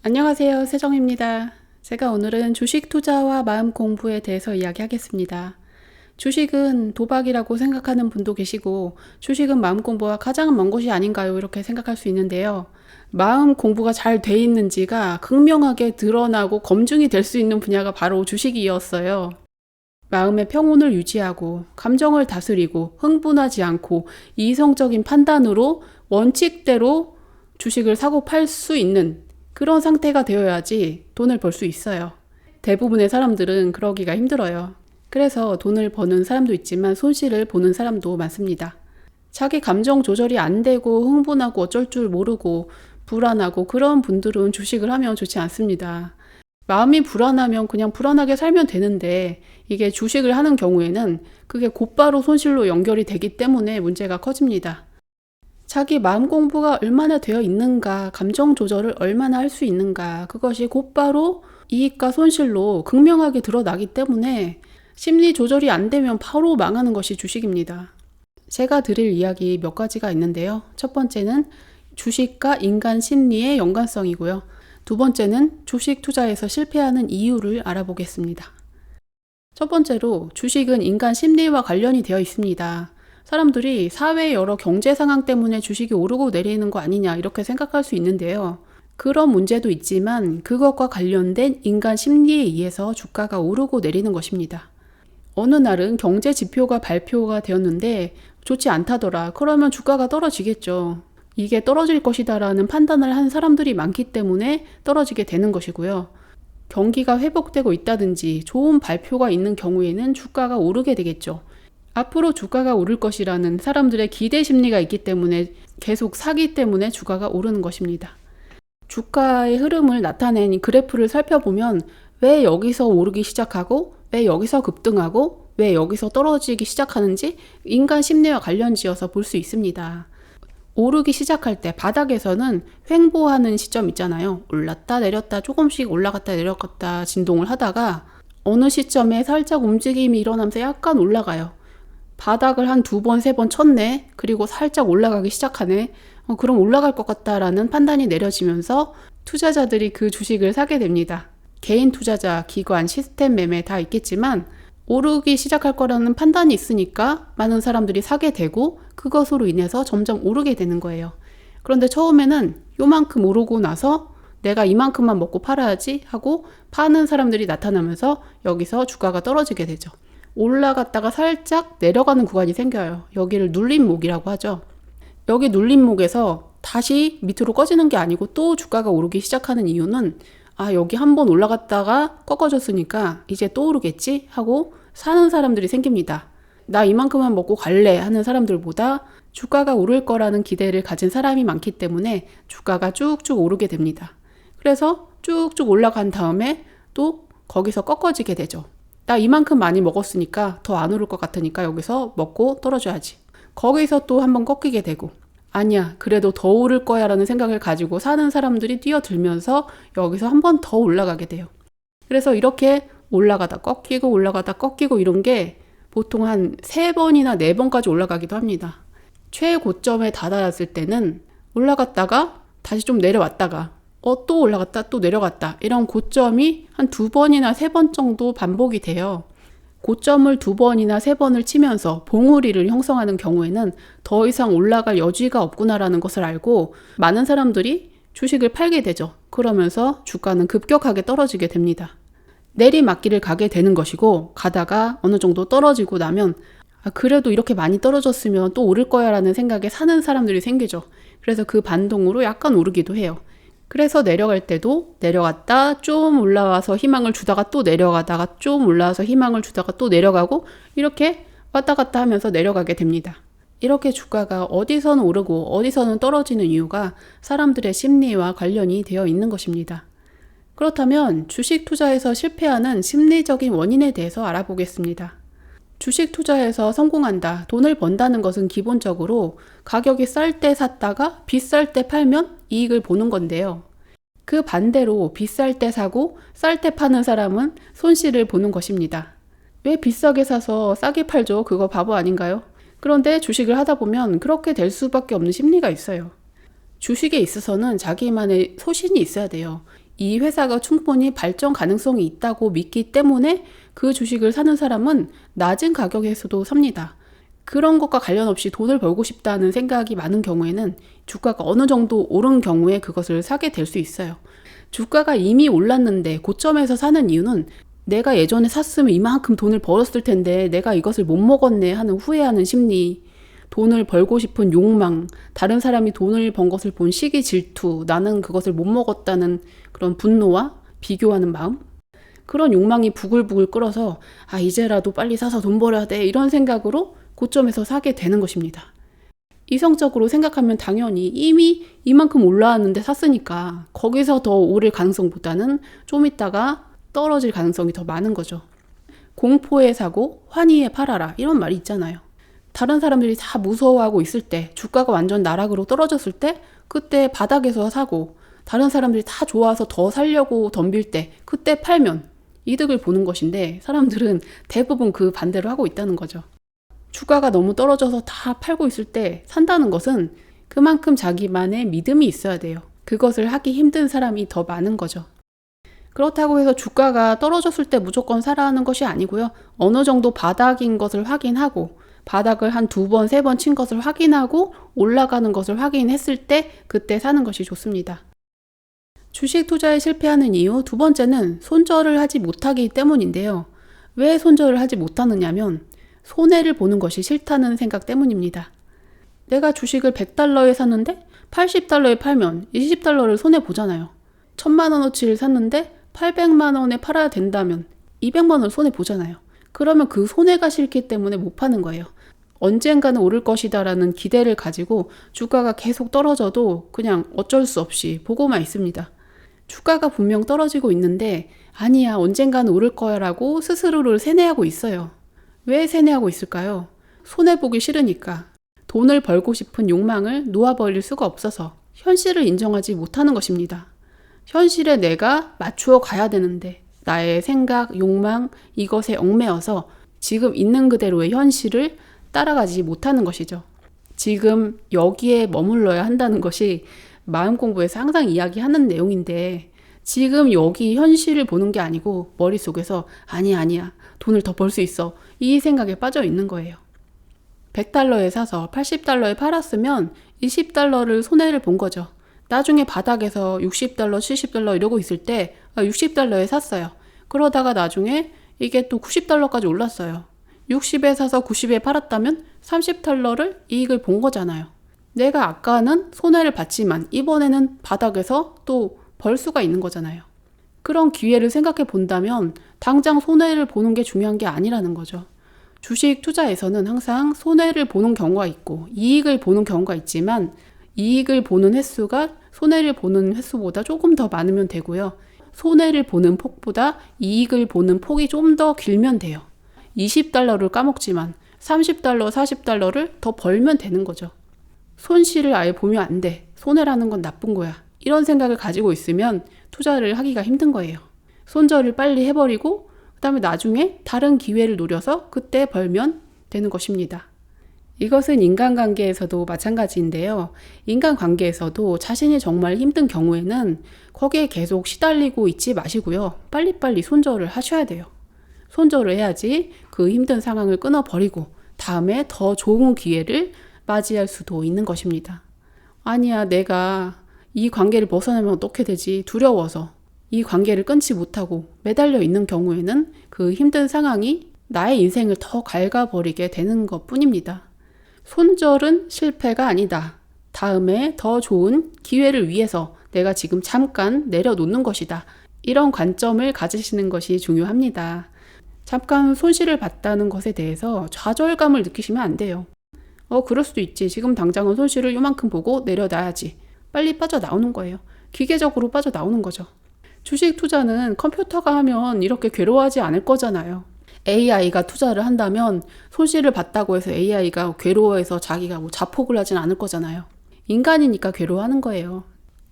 안녕하세요. 세정입니다. 제가 오늘은 주식 투자와 마음 공부에 대해서 이야기하겠습니다. 주식은 도박이라고 생각하는 분도 계시고 주식은 마음 공부와 가장 먼 곳이 아닌가요? 이렇게 생각할 수 있는데요. 마음 공부가 잘 돼 있는지가 극명하게 드러나고 검증이 될 수 있는 분야가 바로 주식이었어요. 마음의 평온을 유지하고 감정을 다스리고 흥분하지 않고 이성적인 판단으로 원칙대로 주식을 사고 팔 수 있는 그런 상태가 되어야지 돈을 벌 수 있어요. 대부분의 사람들은 그러기가 힘들어요. 그래서 돈을 버는 사람도 있지만 손실을 보는 사람도 많습니다. 자기 감정 조절이 안 되고 흥분하고 어쩔 줄 모르고 불안하고 그런 분들은 주식을 하면 좋지 않습니다. 마음이 불안하면 그냥 불안하게 살면 되는데 이게 주식을 하는 경우에는 그게 곧바로 손실로 연결이 되기 때문에 문제가 커집니다. 자기 마음 공부가 얼마나 되어 있는가, 감정 조절을 얼마나 할 수 있는가, 그것이 곧바로 이익과 손실로 극명하게 드러나기 때문에 심리 조절이 안 되면 바로 망하는 것이 주식입니다. 제가 드릴 이야기 몇 가지가 있는데요. 첫 번째는 주식과 인간 심리의 연관성이고요. 두 번째는 주식 투자에서 실패하는 이유를 알아보겠습니다. 첫 번째로 주식은 인간 심리와 관련이 되어 있습니다. 사람들이 사회의 여러 경제 상황 때문에 주식이 오르고 내리는 거 아니냐 이렇게 생각할 수 있는데요. 그런 문제도 있지만 그것과 관련된 인간 심리에 의해서 주가가 오르고 내리는 것입니다. 어느 날은 경제 지표가 발표가 되었는데 좋지 않다더라. 그러면 주가가 떨어지겠죠. 이게 떨어질 것이다라는 판단을 한 사람들이 많기 때문에 떨어지게 되는 것이고요. 경기가 회복되고 있다든지 좋은 발표가 있는 경우에는 주가가 오르게 되겠죠. 앞으로 주가가 오를 것이라는 사람들의 기대 심리가 있기 때문에 계속 사기 때문에 주가가 오르는 것입니다. 주가의 흐름을 나타낸 그래프를 살펴보면 왜 여기서 오르기 시작하고 왜 여기서 급등하고 왜 여기서 떨어지기 시작하는지 인간 심리와 관련지어서 볼 수 있습니다. 오르기 시작할 때 바닥에서는 횡보하는 시점 있잖아요. 올랐다 내렸다 조금씩 올라갔다 내려갔다 진동을 하다가 어느 시점에 살짝 움직임이 일어나면서 약간 올라가요. 바닥을 한 2번, 3번 쳤네. 그리고 살짝 올라가기 시작하네. 그럼 올라갈 것 같다라는 판단이 내려지면서 투자자들이 그 주식을 사게 됩니다. 개인 투자자, 기관, 시스템 매매 다 있겠지만 오르기 시작할 거라는 판단이 있으니까 많은 사람들이 사게 되고 그것으로 인해서 점점 오르게 되는 거예요. 그런데 처음에는 요만큼 오르고 나서 내가 이만큼만 먹고 팔아야지 하고 파는 사람들이 나타나면서 여기서 주가가 떨어지게 되죠. 올라갔다가 살짝 내려가는 구간이 생겨요. 여기를 눌림목이라고 하죠. 여기 눌림목에서 다시 밑으로 꺼지는 게 아니고 또 주가가 오르기 시작하는 이유는 여기 한번 올라갔다가 꺾어졌으니까 이제 또 오르겠지 하고 사는 사람들이 생깁니다. 나 이만큼만 먹고 갈래 하는 사람들보다 주가가 오를 거라는 기대를 가진 사람이 많기 때문에 주가가 쭉쭉 오르게 됩니다. 그래서 쭉쭉 올라간 다음에 또 거기서 꺾어지게 되죠. 나 이만큼 많이 먹었으니까 더 안 오를 것 같으니까 여기서 먹고 떨어져야지. 거기서 또 한번 꺾이게 되고 아니야 그래도 더 오를 거야 라는 생각을 가지고 사는 사람들이 뛰어들면서 여기서 한 번 더 올라가게 돼요. 그래서 이렇게 올라가다 꺾이고 이런 게 보통 한 3번이나 4번까지 올라가기도 합니다. 최고점에 다다랐을 때는 올라갔다가 다시 좀 내려왔다가 또 올라갔다 또 내려갔다 이런 고점이 한 2번이나 3번 정도 반복이 돼요. 고점을 2번이나 3번을 치면서 봉우리를 형성하는 경우에는 더 이상 올라갈 여지가 없구나라는 것을 알고 많은 사람들이 주식을 팔게 되죠. 그러면서 주가는 급격하게 떨어지게 됩니다. 내리막길을 가게 되는 것이고 가다가 어느 정도 떨어지고 나면 그래도 이렇게 많이 떨어졌으면 또 오를 거야 라는 생각에 사는 사람들이 생기죠. 그래서 그 반동으로 약간 오르기도 해요. 그래서 내려갈 때도 내려갔다 좀 올라와서 희망을 주다가 또 내려가다가 좀 올라와서 희망을 주다가 또 내려가고 이렇게 왔다 갔다 하면서 내려가게 됩니다. 이렇게 주가가 어디서는 오르고 어디서는 떨어지는 이유가 사람들의 심리와 관련이 되어 있는 것입니다. 그렇다면 주식 투자에서 실패하는 심리적인 원인에 대해서 알아보겠습니다. 주식 투자에서 성공한다, 돈을 번다는 것은 기본적으로 가격이 쌀 때 샀다가 비쌀 때 팔면 이익을 보는 건데요. 그 반대로 비쌀 때 사고 쌀 때 파는 사람은 손실을 보는 것입니다. 왜 비싸게 사서 싸게 팔죠? 그거 바보 아닌가요? 그런데 주식을 하다 보면 그렇게 될 수밖에 없는 심리가 있어요. 주식에 있어서는 자기만의 소신이 있어야 돼요. 이 회사가 충분히 발전 가능성이 있다고 믿기 때문에 그 주식을 사는 사람은 낮은 가격에서도 삽니다. 그런 것과 관련 없이 돈을 벌고 싶다는 생각이 많은 경우에는 주가가 어느 정도 오른 경우에 그것을 사게 될 수 있어요. 주가가 이미 올랐는데 고점에서 사는 이유는 내가 예전에 샀으면 이만큼 돈을 벌었을 텐데 내가 이것을 못 먹었네 하는 후회하는 심리, 돈을 벌고 싶은 욕망, 다른 사람이 돈을 번 것을 본 시기 질투, 나는 그것을 못 먹었다는 그런 분노와 비교하는 마음, 그런 욕망이 부글부글 끓어서 이제라도 빨리 사서 돈 벌어야 돼 이런 생각으로 고점에서 사게 되는 것입니다. 이성적으로 생각하면 당연히 이미 이만큼 올라왔는데 샀으니까 거기서 더 오를 가능성보다는 좀 있다가 떨어질 가능성이 더 많은 거죠. 공포에 사고 환희에 팔아라 이런 말이 있잖아요. 다른 사람들이 다 무서워하고 있을 때, 주가가 완전 나락으로 떨어졌을 때 그때 바닥에서 사고, 다른 사람들이 다 좋아서 더 살려고 덤빌 때 그때 팔면 이득을 보는 것인데, 사람들은 대부분 그 반대로 하고 있다는 거죠. 주가가 너무 떨어져서 다 팔고 있을 때 산다는 것은 그만큼 자기만의 믿음이 있어야 돼요. 그것을 하기 힘든 사람이 더 많은 거죠. 그렇다고 해서 주가가 떨어졌을 때 무조건 사라 하는 것이 아니고요. 어느 정도 바닥인 것을 확인하고, 바닥을 한 2번, 3번 친 것을 확인하고 올라가는 것을 확인했을 때 그때 사는 것이 좋습니다. 주식 투자에 실패하는 이유 두 번째는 손절을 하지 못하기 때문인데요. 왜 손절을 하지 못하느냐면 손해를 보는 것이 싫다는 생각 때문입니다. 내가 주식을 100달러에 샀는데 80달러에 팔면 20달러를 손해보잖아요. 1000만원어치를 샀는데 800만원에 팔아야 된다면 200만원을 손해보잖아요. 그러면 그 손해가 싫기 때문에 못 파는 거예요. 언젠가는 오를 것이다 라는 기대를 가지고 주가가 계속 떨어져도 그냥 어쩔 수 없이 보고만 있습니다. 주가가 분명 떨어지고 있는데 아니야 언젠가는 오를 거야 라고 스스로를 세뇌하고 있어요. 왜 세뇌하고 있을까요? 손해보기 싫으니까. 돈을 벌고 싶은 욕망을 놓아버릴 수가 없어서 현실을 인정하지 못하는 것입니다. 현실에 내가 맞추어 가야 되는데 나의 생각, 욕망, 이것에 얽매여서 지금 있는 그대로의 현실을 따라가지 못하는 것이죠. 지금 여기에 머물러야 한다는 것이 마음 공부에서 항상 이야기하는 내용인데 지금 여기 현실을 보는 게 아니고 머릿속에서 아니야 돈을 더 벌 수 있어 이 생각에 빠져 있는 거예요. 100달러에 사서 80달러에 팔았으면 20달러를 손해를 본 거죠. 나중에 바닥에서 60달러, 70달러 이러고 있을 때 60달러에 샀어요. 그러다가 나중에 이게 또 90달러까지 올랐어요. 60에 사서 90에 팔았다면 30달러를 이익을 본 거잖아요. 내가 아까는 손해를 봤지만 이번에는 바닥에서 또 벌 수가 있는 거잖아요. 그런 기회를 생각해 본다면 당장 손해를 보는 게 중요한 게 아니라는 거죠. 주식 투자에서는 항상 손해를 보는 경우가 있고 이익을 보는 경우가 있지만 이익을 보는 횟수가 손해를 보는 횟수보다 조금 더 많으면 되고요. 손해를 보는 폭보다 이익을 보는 폭이 좀 더 길면 돼요. 20달러를 까먹지만 30달러, 40달러를 더 벌면 되는 거죠. 손실을 아예 보면 안 돼. 손해라는 건 나쁜 거야. 이런 생각을 가지고 있으면 투자를 하기가 힘든 거예요. 손절을 빨리 해버리고 그다음에 나중에 다른 기회를 노려서 그때 벌면 되는 것입니다. 이것은 인간관계에서도 마찬가지인데요. 인간관계에서도 자신이 정말 힘든 경우에는 거기에 계속 시달리고 있지 마시고요. 빨리빨리 손절을 하셔야 돼요. 손절을 해야지 그 힘든 상황을 끊어버리고 다음에 더 좋은 기회를 맞이할 수도 있는 것입니다. 아니야, 내가 이 관계를 벗어나면 어떻게 되지? 두려워서 이 관계를 끊지 못하고 매달려 있는 경우에는 그 힘든 상황이 나의 인생을 더 갉아버리게 되는 것 뿐입니다. 손절은 실패가 아니다. 다음에 더 좋은 기회를 위해서 내가 지금 잠깐 내려놓는 것이다. 이런 관점을 가지시는 것이 중요합니다. 잠깐 손실을 봤다는 것에 대해서 좌절감을 느끼시면 안 돼요. 그럴 수도 있지. 지금 당장은 손실을 요만큼 보고 내려놔야지. 빨리 빠져나오는 거예요. 기계적으로 빠져나오는 거죠. 주식 투자는 컴퓨터가 하면 이렇게 괴로워하지 않을 거잖아요. AI가 투자를 한다면 손실을 봤다고 해서 AI가 괴로워해서 자기가 자폭을 하진 않을 거잖아요. 인간이니까 괴로워하는 거예요.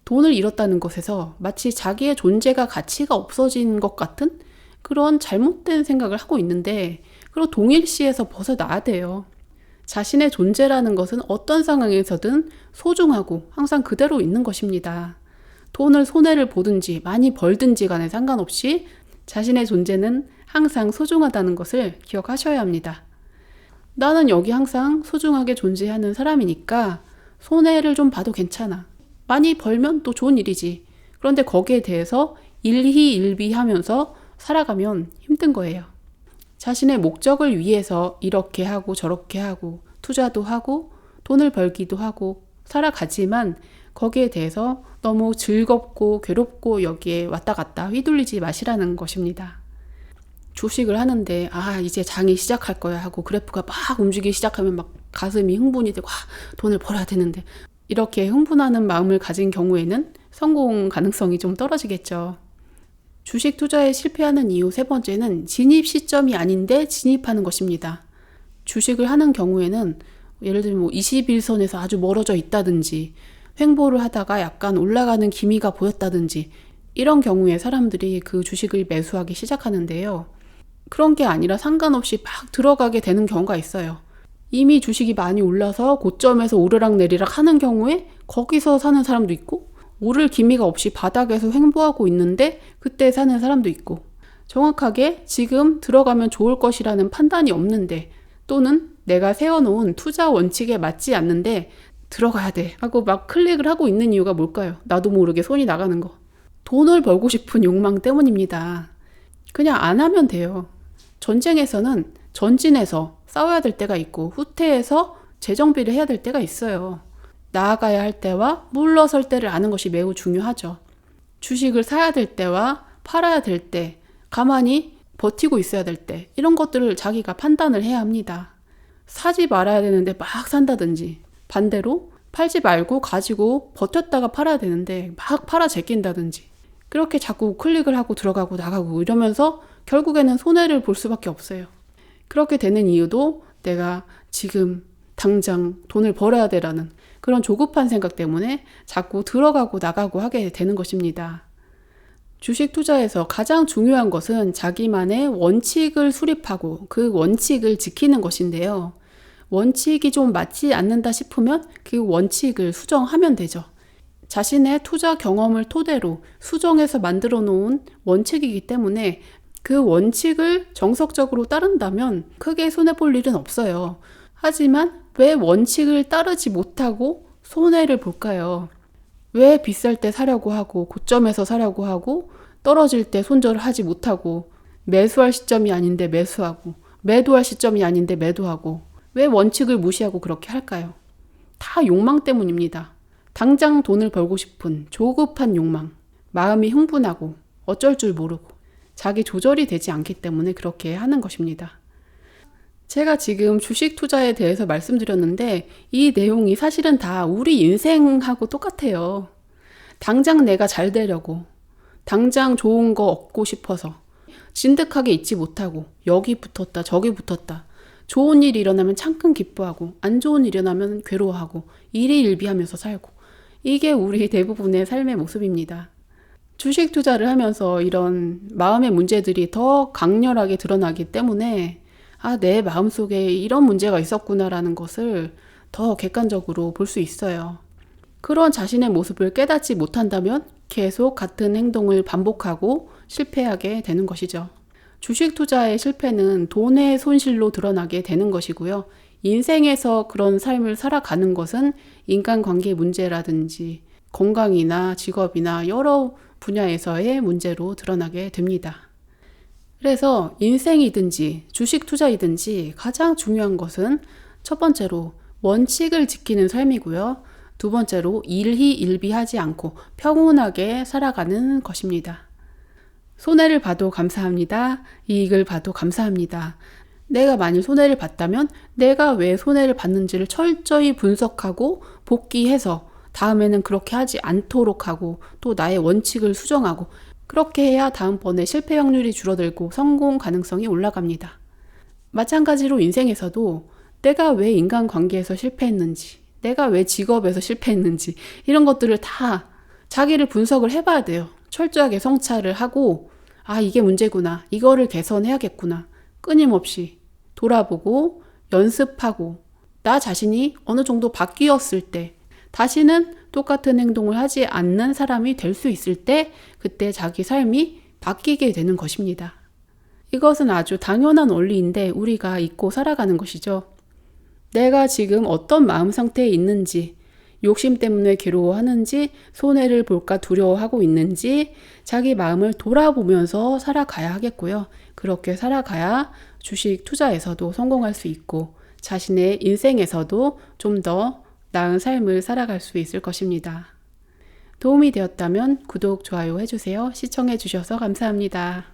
돈을 잃었다는 것에서 마치 자기의 존재가 가치가 없어진 것 같은 그런 잘못된 생각을 하고 있는데 그런 동일시에서 벗어나야 돼요. 자신의 존재라는 것은 어떤 상황에서든 소중하고 항상 그대로 있는 것입니다. 돈을 손해를 보든지 많이 벌든지 간에 상관없이 자신의 존재는 항상 소중하다는 것을 기억하셔야 합니다. 나는 여기 항상 소중하게 존재하는 사람이니까 손해를 좀 봐도 괜찮아. 많이 벌면 또 좋은 일이지. 그런데 거기에 대해서 일희일비하면서 살아가면 힘든 거예요. 자신의 목적을 위해서 이렇게 하고 저렇게 하고 투자도 하고 돈을 벌기도 하고 살아가지만 거기에 대해서 너무 즐겁고 괴롭고 여기에 왔다 갔다 휘둘리지 마시라는 것입니다. 주식을 하는데 이제 장이 시작할 거야 하고 그래프가 막 움직이기 시작하면 막 가슴이 흥분이 되고 돈을 벌어야 되는데 이렇게 흥분하는 마음을 가진 경우에는 성공 가능성이 좀 떨어지겠죠. 주식 투자에 실패하는 이유 세 번째는 진입 시점이 아닌데 진입하는 것입니다. 주식을 하는 경우에는 예를 들면 21선에서 아주 멀어져 있다든지 횡보를 하다가 약간 올라가는 기미가 보였다든지 이런 경우에 사람들이 그 주식을 매수하기 시작하는데요. 그런 게 아니라 상관없이 막 들어가게 되는 경우가 있어요. 이미 주식이 많이 올라서 고점에서 오르락내리락 하는 경우에 거기서 사는 사람도 있고 오를 기미가 없이 바닥에서 횡보하고 있는데 그때 사는 사람도 있고 정확하게 지금 들어가면 좋을 것이라는 판단이 없는데 또는 내가 세워놓은 투자 원칙에 맞지 않는데 들어가야 돼 하고 막 클릭을 하고 있는 이유가 뭘까요? 나도 모르게 손이 나가는 거. 돈을 벌고 싶은 욕망 때문입니다. 그냥 안 하면 돼요. 전쟁에서는 전진해서 싸워야 될 때가 있고 후퇴해서 재정비를 해야 될 때가 있어요. 나아가야 할 때와 물러설 때를 아는 것이 매우 중요하죠. 주식을 사야 될 때와 팔아야 될 때, 가만히 버티고 있어야 될 때, 이런 것들을 자기가 판단을 해야 합니다. 사지 말아야 되는데 막 산다든지, 반대로 팔지 말고 가지고 버텼다가 팔아야 되는데 막 팔아 제낀다든지, 그렇게 자꾸 클릭을 하고 들어가고 나가고 이러면서 결국에는 손해를 볼 수밖에 없어요. 그렇게 되는 이유도 내가 지금 당장 돈을 벌어야 되라는 그런 조급한 생각 때문에 자꾸 들어가고 나가고 하게 되는 것입니다. 주식 투자에서 가장 중요한 것은 자기만의 원칙을 수립하고 그 원칙을 지키는 것인데요. 원칙이 좀 맞지 않는다 싶으면 그 원칙을 수정하면 되죠. 자신의 투자 경험을 토대로 수정해서 만들어 놓은 원칙이기 때문에 그 원칙을 정석적으로 따른다면 크게 손해볼 일은 없어요. 하지만 왜 원칙을 따르지 못하고 손해를 볼까요? 왜 비쌀 때 사려고 하고 고점에서 사려고 하고 떨어질 때 손절을 하지 못하고 매수할 시점이 아닌데 매수하고 매도할 시점이 아닌데 매도하고 왜 원칙을 무시하고 그렇게 할까요? 다 욕망 때문입니다. 당장 돈을 벌고 싶은 조급한 욕망, 마음이 흥분하고 어쩔 줄 모르고 자기 조절이 되지 않기 때문에 그렇게 하는 것입니다. 제가 지금 주식 투자에 대해서 말씀드렸는데 이 내용이 사실은 다 우리 인생하고 똑같아요. 당장 내가 잘 되려고, 당장 좋은 거 얻고 싶어서 진득하게 있지 못하고 여기 붙었다 저기 붙었다, 좋은 일이 일어나면 창큰 기뻐하고 안 좋은 일이 일어나면 괴로워하고 일희일비하면서 살고, 이게 우리 대부분의 삶의 모습입니다. 주식 투자를 하면서 이런 마음의 문제들이 더 강렬하게 드러나기 때문에 내 마음속에 이런 문제가 있었구나라는 것을 더 객관적으로 볼 수 있어요. 그런 자신의 모습을 깨닫지 못한다면 계속 같은 행동을 반복하고 실패하게 되는 것이죠. 주식 투자의 실패는 돈의 손실로 드러나게 되는 것이고요. 인생에서 그런 삶을 살아가는 것은 인간관계 문제라든지 건강이나 직업이나 여러 분야에서의 문제로 드러나게 됩니다. 그래서 인생이든지 주식 투자이든지 가장 중요한 것은 첫 번째로 원칙을 지키는 삶이고요. 두 번째로 일희일비하지 않고 평온하게 살아가는 것입니다. 손해를 봐도 감사합니다. 이익을 봐도 감사합니다. 내가 만일 손해를 봤다면 내가 왜 손해를 봤는지를 철저히 분석하고 복기해서 다음에는 그렇게 하지 않도록 하고 또 나의 원칙을 수정하고 그렇게 해야 다음번에 실패 확률이 줄어들고 성공 가능성이 올라갑니다. 마찬가지로 인생에서도 내가 왜 인간관계에서 실패했는지, 내가 왜 직업에서 실패했는지 이런 것들을 다 자기를 분석을 해봐야 돼요. 철저하게 성찰을 하고 이게 문제구나, 이거를 개선해야겠구나, 끊임없이 돌아보고 연습하고 나 자신이 어느 정도 바뀌었을 때 다시는 똑같은 행동을 하지 않는 사람이 될 수 있을 때 그때 자기 삶이 바뀌게 되는 것입니다. 이것은 아주 당연한 원리인데 우리가 잊고 살아가는 것이죠. 내가 지금 어떤 마음 상태에 있는지, 욕심 때문에 괴로워하는지, 손해를 볼까 두려워하고 있는지 자기 마음을 돌아보면서 살아가야 하겠고요. 그렇게 살아가야 주식 투자에서도 성공할 수 있고 자신의 인생에서도 좀 더 나은 삶을 살아갈 수 있을 것입니다. 도움이 되었다면 구독, 좋아요 해주세요. 시청해 주셔서 감사합니다.